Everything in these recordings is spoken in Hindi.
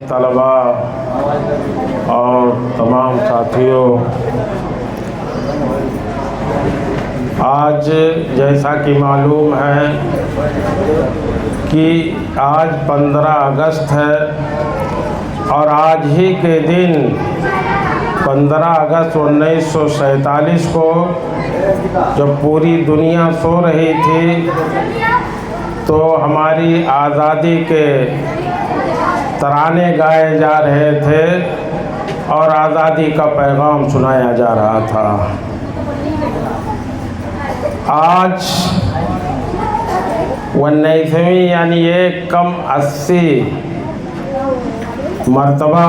तलबा और तमाम साथियों, आज जैसा कि मालूम है कि आज 15 अगस्त है और आज ही के दिन 15 अगस्त 1947 को जब पूरी दुनिया सो रही थी तो हमारी आज़ादी के तराने गाए जा रहे थे और आज़ादी का पैगाम सुनाया जा रहा था। आज 19वीं यानी 1 मरतबा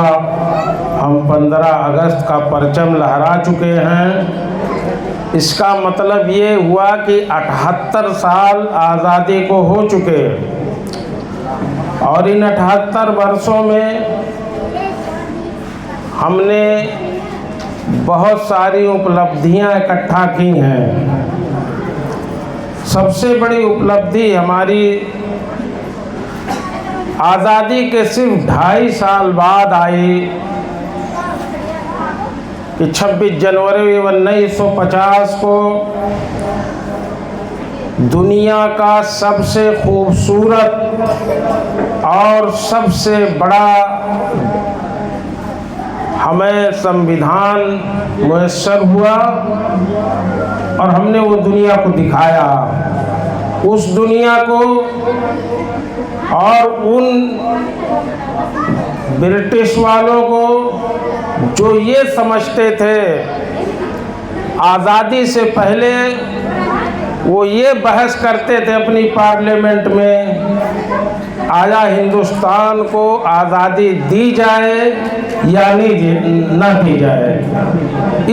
हम 15 अगस्त का परचम लहरा चुके हैं। इसका मतलब ये हुआ कि 78 साल आज़ादी को हो चुके और इन 78 वर्षों में हमने बहुत सारी उपलब्धियां इकट्ठा की हैं। सबसे बड़ी उपलब्धि हमारी आज़ादी के सिर्फ 2.5 साल बाद आई कि 26 जनवरी 1950 को दुनिया का सबसे खूबसूरत और सबसे बड़ा हमें संविधान मुयस्सर हुआ और हमने वो दुनिया को दिखाया। उस दुनिया को और उन ब्रिटिश वालों को जो ये समझते थे आज़ादी से पहले, वो ये बहस करते थे अपनी पार्लियामेंट में आया हिंदुस्तान को आज़ादी दी जाए या न दी जाए,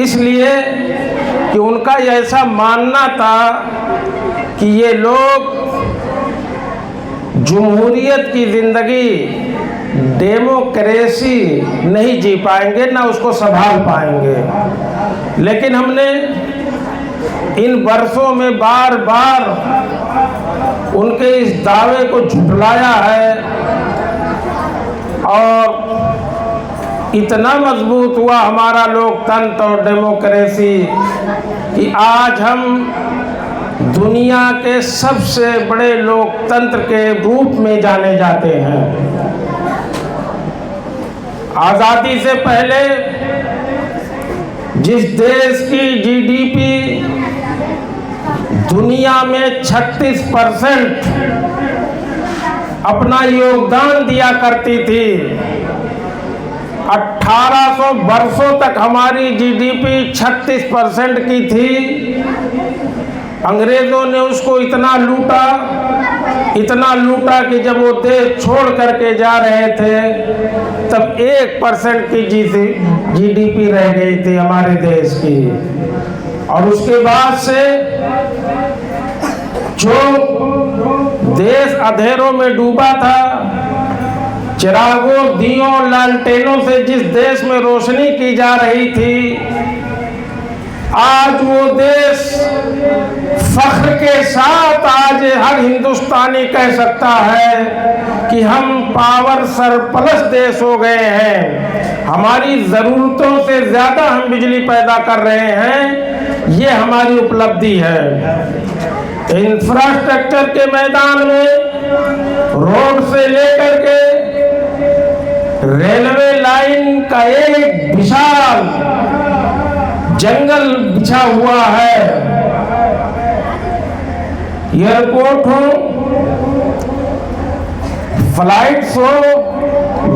इसलिए कि उनका ऐसा मानना था कि ये लोग जमहूरियत की ज़िंदगी, डेमोक्रेसी नहीं जी पाएंगे, ना उसको संभाल पाएंगे। लेकिन हमने इन वर्षों में बार बार उनके इस दावे को झुठलाया है और इतना मजबूत हुआ हमारा लोकतंत्र और डेमोक्रेसी कि आज हम दुनिया के सबसे बड़े लोकतंत्र के रूप में जाने जाते हैं। आज़ादी से पहले जिस देश की जीडीपी दुनिया में 36% अपना योगदान दिया करती थी, 1800 वर्षों तक हमारी जीडीपी 36% की थी। अंग्रेज़ों ने उसको इतना लूटा कि जब वो देश छोड़ करके जा रहे थे तब 1% की जीडीपी रह गई थी हमारे देश की। और उसके बाद से जो देश अंधेरों में डूबा था, चिरागों, दियों, लालटेनों से जिस देश में रोशनी की जा रही थी, आज वो देश फख्र के साथ आज हर हिंदुस्तानी कह सकता है कि हम पावर सरप्लस देश हो गए हैं। हमारी ज़रूरतों से ज़्यादा हम बिजली पैदा कर रहे हैं, ये हमारी उपलब्धि है। इंफ्रास्ट्रक्चर के मैदान में रोड से लेकर के रेलवे लाइन का एक विशाल जंगल बिछा हुआ है। एयरपोर्ट हो, फ्लाइट्स हो,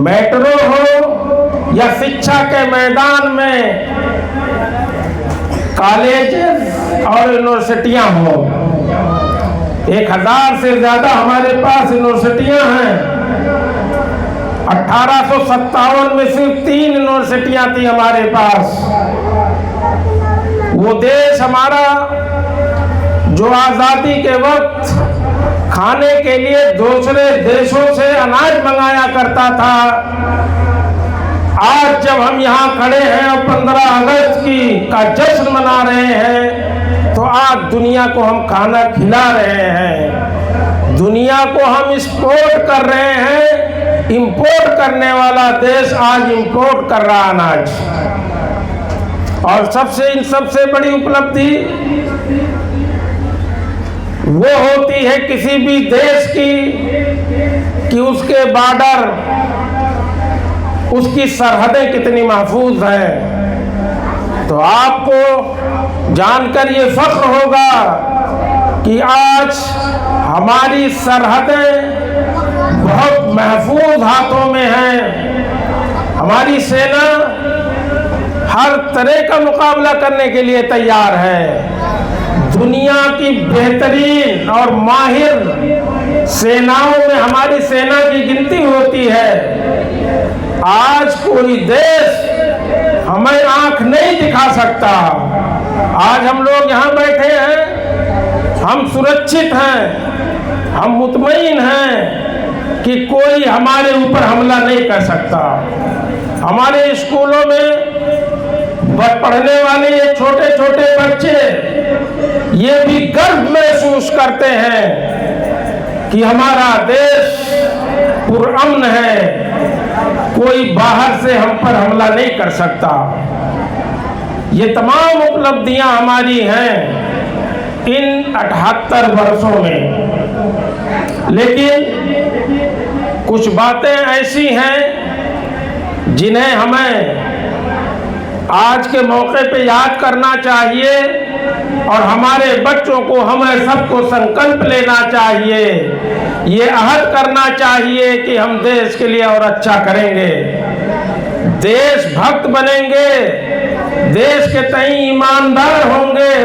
मेट्रो हो या शिक्षा के मैदान में कॉलेजेस और यूनिवर्सिटियां हो, 1000 से ज़्यादा हमारे पास यूनिवर्सिटियां हैं। 1857 में सिर्फ 3 यूनिवर्सिटियां थी हमारे पास। वो देश हमारा जो आज़ादी के वक्त खाने के लिए दूसरे देशों से अनाज मंगाया करता था, आज जब हम यहाँ खड़े हैं और 15 अगस्त का जश्न मना रहे हैं तो आज दुनिया को हम खाना खिला रहे हैं, दुनिया को हम सपोर्ट कर रहे हैं इंपोर्ट करने वाला देश आज इंपोर्ट कर रहा अनाज। और सबसे बड़ी उपलब्धि वो होती है किसी भी देश की कि उसके बॉर्डर, उसकी सरहदें कितनी महफूज हैं। तो आपको जानकर ये फख्र होगा कि आज हमारी सरहदें बहुत महफूज हाथों में हैं। हमारी सेना हर तरह का मुकाबला करने के लिए तैयार है। दुनिया की बेहतरीन और माहिर सेनाओं में हमारी सेना की गिनती होती है। आज कोई देश हमें आंख नहीं दिखा सकता। आज हम लोग यहाँ बैठे हैं, हम सुरक्षित हैं, हम मुतमईन हैं कि कोई हमारे ऊपर हमला नहीं कर सकता। हमारे स्कूलों में पढ़ने वाले ये छोटे छोटे बच्चे ये भी गर्व महसूस करते हैं कि हमारा देश पुरअमन है, कोई बाहर से हम पर हमला नहीं कर सकता। ये तमाम उपलब्धियां हमारी हैं इन 78 वर्षों में। लेकिन कुछ बातें ऐसी हैं जिन्हें हमें आज के मौके पे याद करना चाहिए और हमारे बच्चों को, हमें सबको संकल्प लेना चाहिए, ये अहद करना चाहिए कि हम देश के लिए और अच्छा करेंगे, देशभक्त बनेंगे, देश के तई ईमानदार होंगे।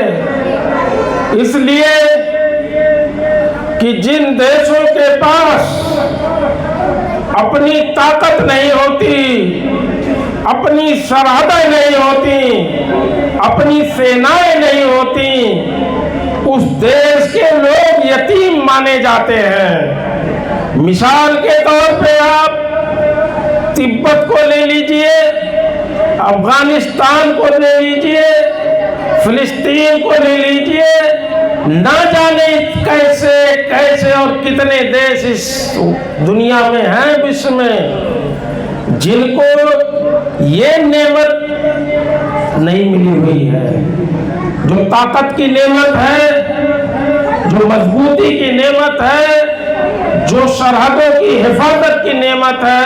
इसलिए कि जिन देशों के पास अपनी ताकत नहीं होती, अपनी सरहदें नहीं होती, अपनी सेनाएं नहीं होती, उस देश के लोग यतीम माने जाते हैं। मिसाल के तौर पे आप तिब्बत को ले लीजिए, अफगानिस्तान को ले लीजिए, फिलिस्तीन को ले लीजिए, ना जाने कैसे कैसे और कितने देश इस दुनिया में हैं, विश्व में, जिनको ये नेमत नहीं मिली हुई है। जो ताकत की नेमत है, जो मजबूती की नेमत है, जो सरहदों की हिफाजत की नेमत है,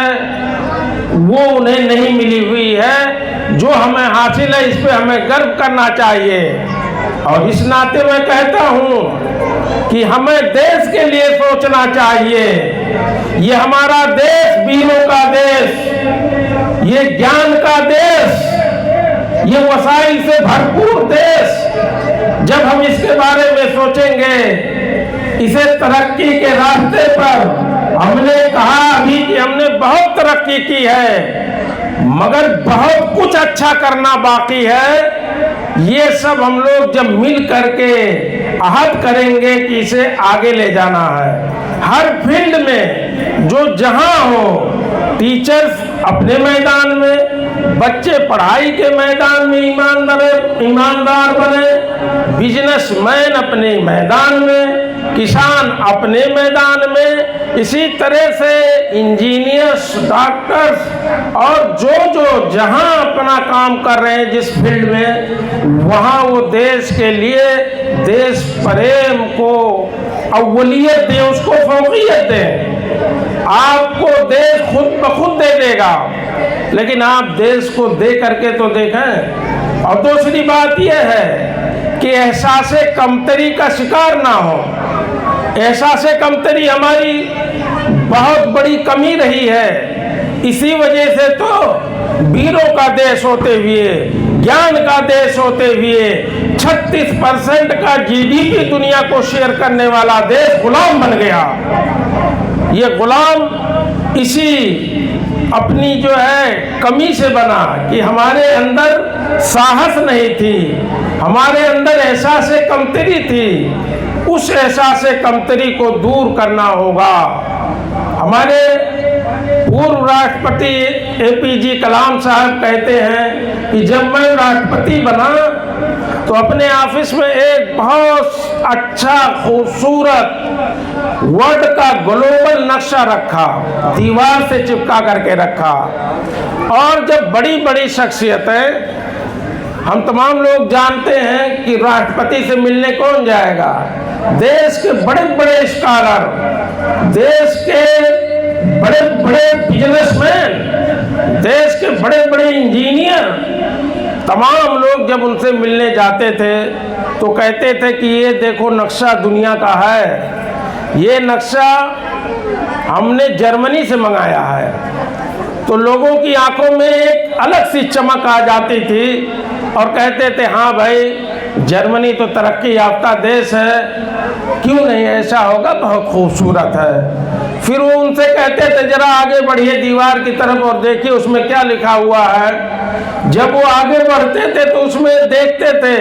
वो उन्हें नहीं मिली हुई है, जो हमें हासिल है। इस पे हमें गर्व करना चाहिए। और इस नाते मैं कहता हूँ कि हमें देश के लिए सोचना चाहिए। ये हमारा देश वीरों का देश, ये ज्ञान का देश, ये वसाइल से भरपूर देश, जब हम इसके बारे में सोचेंगे, इसे तरक्की के रास्ते पर, हमने कहा अभी कि हमने बहुत तरक्की की है, मगर बहुत कुछ अच्छा करना बाकी है। ये सब हम लोग जब मिल करके अहद करेंगे कि इसे आगे ले जाना है। हर फील्ड में जो जहां हो, टीचर्स अपने मैदान में, बच्चे पढ़ाई के मैदान में ईमानदार बने, बिजनेसमैन अपने मैदान में, किसान अपने मैदान में, इसी तरह से इंजीनियर्स, डॉक्टर्स और जो जहां अपना काम कर रहे हैं जिस फील्ड में, वहां वो देश के लिए देश प्रेम को अव्वलियत दे, उसको फौकियत दे। आपको देश खुद ब खुद दे देगा, लेकिन आप देश को दे करके तो देखें। और दूसरी बात यह है कि एहसास कमतरी का शिकार ना हो। एहसास कमतरी हमारी बहुत बड़ी कमी रही है। इसी वजह से तो वीरों का देश होते हुए, ज्ञान का देश होते हुए 36% का जीडीपी दुनिया को शेयर करने वाला देश गुलाम बन गया। ये गुलाम इसी अपनी जो है कमी से बना कि हमारे अंदर साहस नहीं थी, हमारे अंदर एहसास कमतरी थी। उस एहसास कमतरी को दूर करना होगा। हमारे पूर्व राष्ट्रपति APJ कलाम साहब कहते हैं कि जब मैं राष्ट्रपति बना तो अपने ऑफिस में एक बहुत अच्छा खूबसूरत वर्ल्ड का ग्लोबल नक्शा रखा, दीवार से चिपका करके रखा। और जब बड़ी बड़ी शख्सियतें, हम तमाम लोग जानते हैं कि राष्ट्रपति से मिलने कौन जाएगा? देश के बड़े बड़े स्कॉलर, देश के बड़े बड़े बिजनेसमैन, देश के बड़े बड़े इंजीनियर, तमाम लोग जब उनसे मिलने जाते थे तो कहते थे कि ये देखो नक्शा दुनिया का है, ये नक्शा हमने जर्मनी से मंगाया है। तो लोगों की आंखों में एक अलग सी चमक आ जाती थी और कहते थे हाँ भाई, जर्मनी तो तरक्की याफ्ता देश है, क्यों नहीं ऐसा होगा, बहुत खूबसूरत है। फिर वो उनसे कहते थे जरा आगे बढ़िए दीवार की तरफ और देखिए उसमें क्या लिखा हुआ है। जब वो आगे बढ़ते थे तो उसमें देखते थे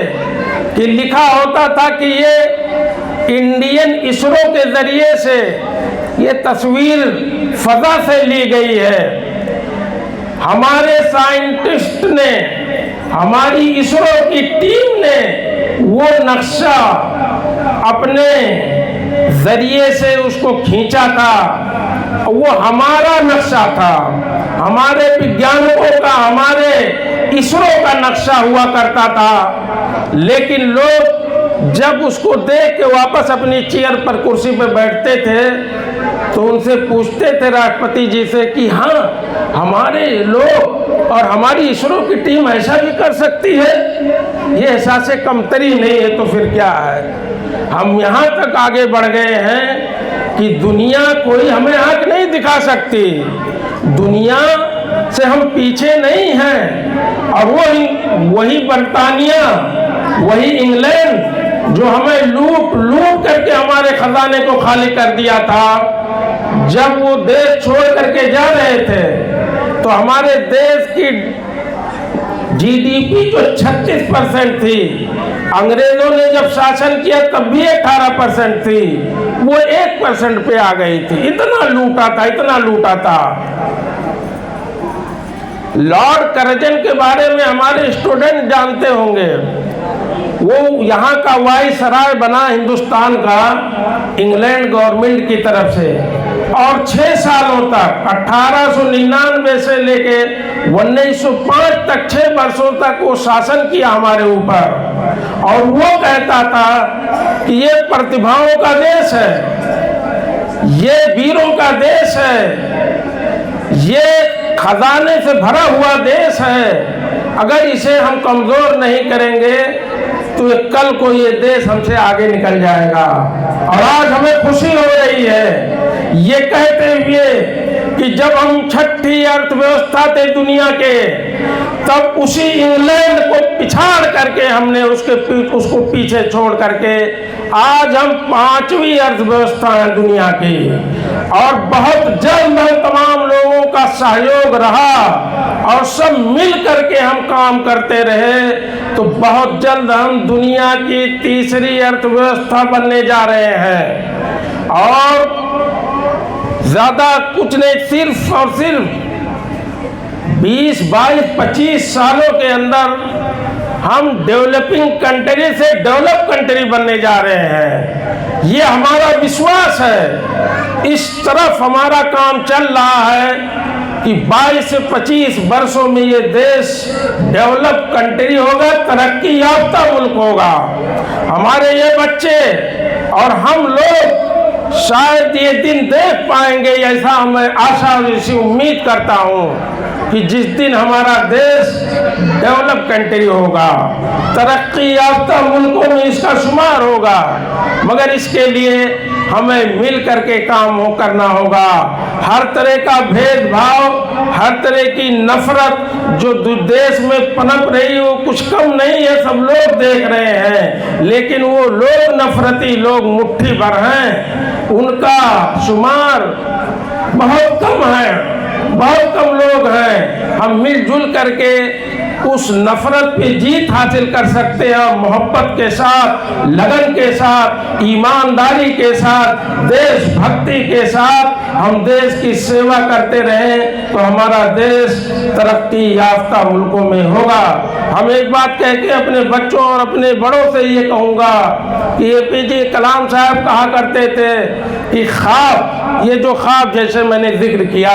कि लिखा होता था कि ये इंडियन इसरो के जरिए से ये तस्वीर फजा से ली गई है। हमारे साइंटिस्ट ने, हमारी इसरो की टीम ने वो नक्शा अपने जरिए से उसको खींचा था। वो हमारा नक्शा था, हमारे वैज्ञानिकों का, हमारे इसरो का नक्शा हुआ करता था। लेकिन लोग जब उसको देख के वापस अपनी चेयर पर, कुर्सी पर बैठते थे तो उनसे पूछते थे राष्ट्रपति जी से कि हाँ, हमारे लोग और हमारी इसरो की टीम ऐसा भी कर सकती है, ये एहसास कमतरी नहीं है तो फिर क्या है। हम यहाँ तक आगे बढ़ गए हैं कि दुनिया कोई हमें आंख नहीं दिखा सकती, दुनिया से हम पीछे नहीं हैं। और वही बरतानिया, वही इंग्लैंड जो हमें लूट लूट करके हमारे खजाने को खाली कर दिया था, जब वो देश छोड़ करके जा रहे थे तो हमारे देश की GDP जो 36% थी, अंग्रेजों ने जब शासन किया तब भी 18% थी, वो 1% पे आ गई थी। इतना लूटा था, इतना लूटा था। लॉर्ड कर्जन के बारे में हमारे स्टूडेंट जानते होंगे। वो यहाँ का वाइसराय बना हिंदुस्तान का इंग्लैंड गवर्नमेंट की तरफ से, और 6 सालों तक 1899 से लेके 1905 तक 6 वर्षों तक वो शासन किया हमारे ऊपर। और वो कहता था कि ये प्रतिभाओं का देश है, ये वीरों का देश है, ये खजाने से भरा हुआ देश है। अगर इसे हम कमजोर नहीं करेंगे तो कल को ये देश हमसे आगे निकल जाएगा। और आज हमें खुशी हो रही है ये कहते हुए कि जब हम छठी अर्थव्यवस्था थे दुनिया के, तब उसी इंग्लैंड को पिछाड़ करके हमने उसको पीछे छोड़ करके आज हम 5वीं अर्थव्यवस्था है दुनिया की। और बहुत जल्द हम तमाम लोगों का सहयोग रहा और सब मिल करके हम काम करते रहे तो बहुत जल्द हम दुनिया की 3री अर्थव्यवस्था बनने जा रहे हैं। और ज्यादा कुछ नहीं, सिर्फ और सिर्फ 20, 22, 25 सालों के अंदर हम डेवलपिंग कंट्री से डेवलप कंट्री बनने जा रहे हैं। ये हमारा विश्वास है। इस तरफ हमारा काम चल रहा है कि 22 से 25 वर्षों में ये देश डेवलप कंट्री होगा, तरक्की याफ्ता मुल्क होगा। हमारे ये बच्चे और हम लोग शायद ये दिन देख पाएंगे, ऐसा मैं आशा और उम्मीद करता हूँ कि जिस दिन हमारा देश डेवलप कंट्री होगा, तरक्की याफ्ता मुल्कों में इसका शुमार होगा। मगर इसके लिए हमें मिल करके काम करना होगा। हर तरह का भेदभाव, हर तरह की नफरत जो देश में पनप रही वो कुछ कम नहीं है, सब लोग देख रहे हैं। लेकिन वो लोग नफरती लोग मुट्ठी भर हैं, उनका शुमार बहुत कम है, बहुत कम लोग हैं। हम मिलजुल करके उस नफरत पे जीत हासिल कर सकते हैं। मोहब्बत के साथ, लगन के साथ, ईमानदारी के साथ, देशभक्ति के साथ हम देश की सेवा करते रहें तो हमारा देश तरक्की याफ्ता मुल्कों में होगा। हम एक बात कह के अपने बच्चों और अपने बड़ों से ये कहूँगा कि APJ कलाम साहब कहा करते थे कि ख्वाब, ये जो ख्वाब जैसे मैंने जिक्र किया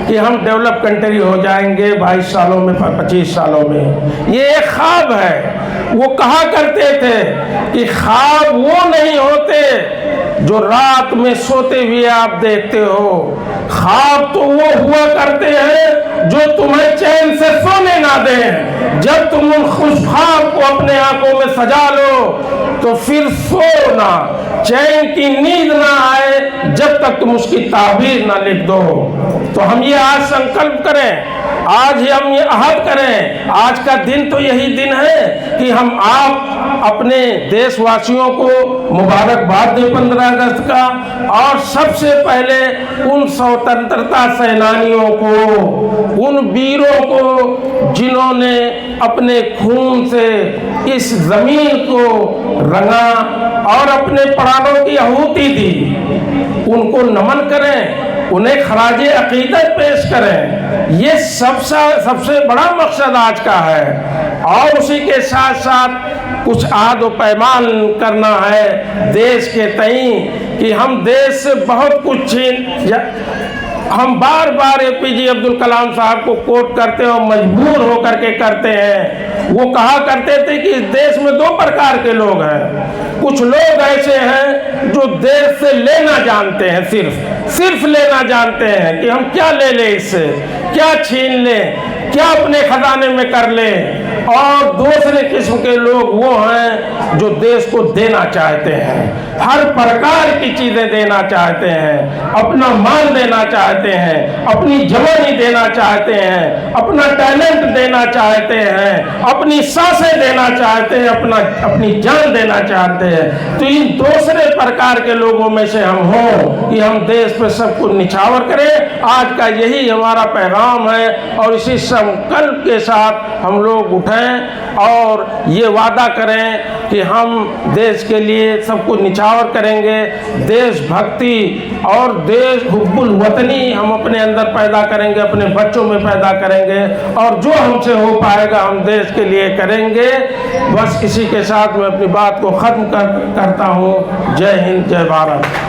कि हम डेवलप कंट्री हो जाएंगे 22 सालों में 25 सालों में, ये एक ख्वाब है। वो कहा करते थे कि ख्वाब वो नहीं होते जो रात में सोते हुए आप देखते हो, ख्वाब तो वो हुआ करते हैं जो तुम्हें चैन से सोने ना दें। जब तुम उन खुश ख्वाब को अपने आंखों में सजा लो तो फिर सो ना, चैन की नींद ना आए जब तक तुम उसकी ताबीर ना लिख दो। तो हम ये आज संकल्प करें, आज ही हम ये अहद करें, आज का दिन तो यही दिन है कि हम आप अपने देशवासियों को मुबारकबाद दें 15 अगस्त का, और सबसे पहले उन स्वतंत्रता सेनानियों को, उन वीरों को जिन्होंने अपने खून से इस जमीन को रंगा और अपने प्राणों की आहुति दी, उनको नमन करें, उन्हें खराजे अकीदत पेश करें। ये सबसे बड़ा मकसद आज का है। और उसी के साथ साथ कुछ आद व पैमान करना है देश के तई कि हम देश से बहुत कुछ हम बार बार APJ अब्दुल कलाम साहब को कोट करते हैं और मजबूर होकर के करते हैं। वो कहा करते थे कि इस देश में 2 प्रकार के लोग हैं। कुछ लोग ऐसे हैं जो देश से लेना जानते हैं, सिर्फ लेना जानते हैं कि हम क्या ले लें इससे, क्या छीन लें, क्या अपने खजाने में कर लें। और दूसरे किस्म के लोग वो हैं जो देश को देना चाहते हैं, हर प्रकार की चीजें देना चाहते हैं, अपना माल देना चाहते हैं, अपनी जवानी देना चाहते हैं, अपना टैलेंट देना चाहते हैं, अपनी सांसें देना चाहते हैं, अपनी जान देना चाहते हैं। तो इन दूसरे प्रकार के लोगों में से हम हों कि हम देश पे सब कुछ निछावर करें। आज का यही हमारा पैगाम है और इसी संकल्प के साथ हम लोग उठें और ये वादा करें कि हम देश के लिए सब कुछ निछावर करेंगे। देशभक्ति और देश हुब्बुल वतनी हम अपने अंदर पैदा करेंगे, अपने बच्चों में पैदा करेंगे और जो हमसे हो पाएगा हम देश के लिए करेंगे। बस इसी के साथ मैं अपनी बात को ख़त्म करता हूँ। जय हिंद, जय भारत।